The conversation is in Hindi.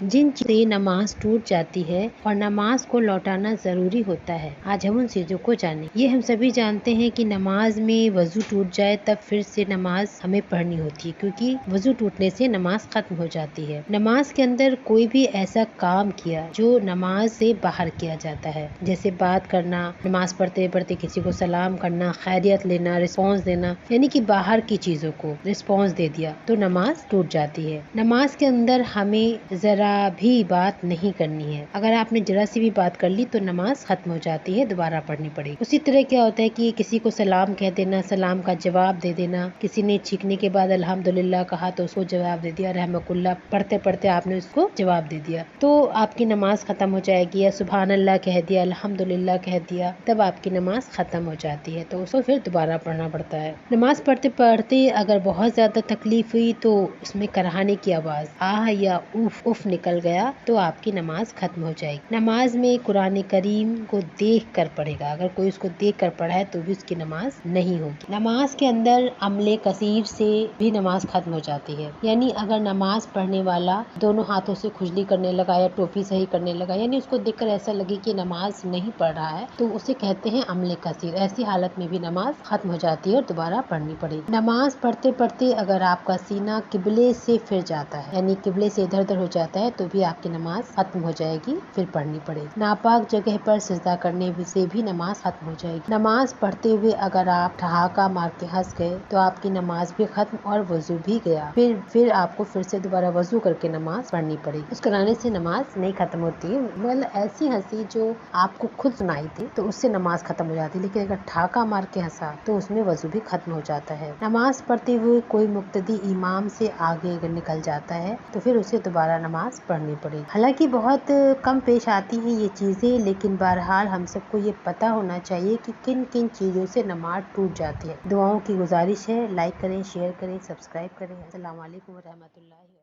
जिन से नमाज टूट जाती है और नमाज को लौटाना जरूरी होता है, आज हम उन चीजों को जानें। ये हम सभी जानते हैं कि नमाज में वजू टूट जाए तब फिर से नमाज हमें पढ़नी होती है, क्योंकि वजू टूटने से नमाज खत्म हो जाती है। नमाज के अंदर कोई भी ऐसा काम किया जो नमाज से बाहर किया जाता है, जैसे बात करना, नमाज पढ़ते पढ़ते किसी को सलाम करना, खैरियत लेना, रिस्पॉन्स देना, यानी कि बाहर की चीजों को रिस्पॉन्स दे दिया तो नमाज टूट जाती है। नमाज के अंदर हमें जरा भी बात नहीं करनी है। अगर आपने जरा सी भी बात कर ली तो नमाज खत्म हो जाती है, दोबारा पढ़नी पड़ेगी। उसी तरह क्या होता है कि किसी को सलाम कह देना, सलाम का जवाब दे देना, किसी ने छींकने के बाद अल्हम्दुलिल्लाह कहा तो उसको जवाब दे दिया, रहमकुल्लाह पढ़ते पढ़ते आपने उसको जवाब दे दिया तो आपकी नमाज खत्म हो जाएगी। या सुभान अल्लाह कह दिया, अल्हम्दुलिल्लाह कह दिया, तब आपकी नमाज खत्म हो जाती है, तो उसको फिर दोबारा पढ़ना पड़ता है। नमाज पढ़ते पढ़ते अगर बहुत ज्यादा तकलीफ हुई तो उसमें कराहने की आवाज आह या उफ उफ निकल गया तो आपकी नमाज खत्म हो जाएगी। नमाज में कुरान करीम को देख कर पढ़ेगा, अगर कोई उसको देख कर पढ़ा है तो भी उसकी नमाज नहीं होगी। नमाज के अंदर अमले कसीर से भी नमाज खत्म हो जाती है, यानी अगर नमाज पढ़ने वाला दोनों हाथों से खुजली करने लगा या टोपी सही करने लगा, यानी उसको देखकर ऐसा लगे कि नमाज नहीं पढ़ रहा है, तो उसे कहते हैं अमले कसीर। ऐसी हालत में भी नमाज खत्म हो जाती है और दोबारा पढ़नी पड़ेगी। नमाज पढ़ते पढ़ते अगर आपका सीना किबले से फिर जाता है, यानी किबले से इधर उधर हो जाता है, तो भी आपकी नमाज खत्म हो जाएगी, फिर पढ़नी पड़ेगी। नापाक जगह पर सिजदा करने से भी नमाज खत्म हो जाएगी। नमाज पढ़ते हुए अगर आप ठहाका मार के हंस गए तो आपकी नमाज भी खत्म और वजू भी गया, फिर आपको फिर से दोबारा वजू करके नमाज पढ़नी पड़ेगी। उस कराने से नमाज नहीं खत्म होती है, मतलब ऐसी हंसी जो आपको खुद सुनाई थी तो उससे नमाज खत्म हो जाती है, लेकिन अगर ठहाका मार के हंसा तो उसमें वजू भी खत्म हो जाता है। नमाज पढ़ते हुए कोई मुक्तदी इमाम से आगे अगर निकल जाता है तो फिर उसे दोबारा नमाज पढ़नी पड़ेगी। हालांकि बहुत कम पेश आती हैं ये चीजें, लेकिन बहरहाल हम सबको ये पता होना चाहिए कि किन किन चीजों से नमाज टूट जाती है। दुआओं की गुजारिश है, लाइक करें, शेयर करें, सब्सक्राइब करें। अस्सलाम वालेकुम व रहमतुल्लाहि।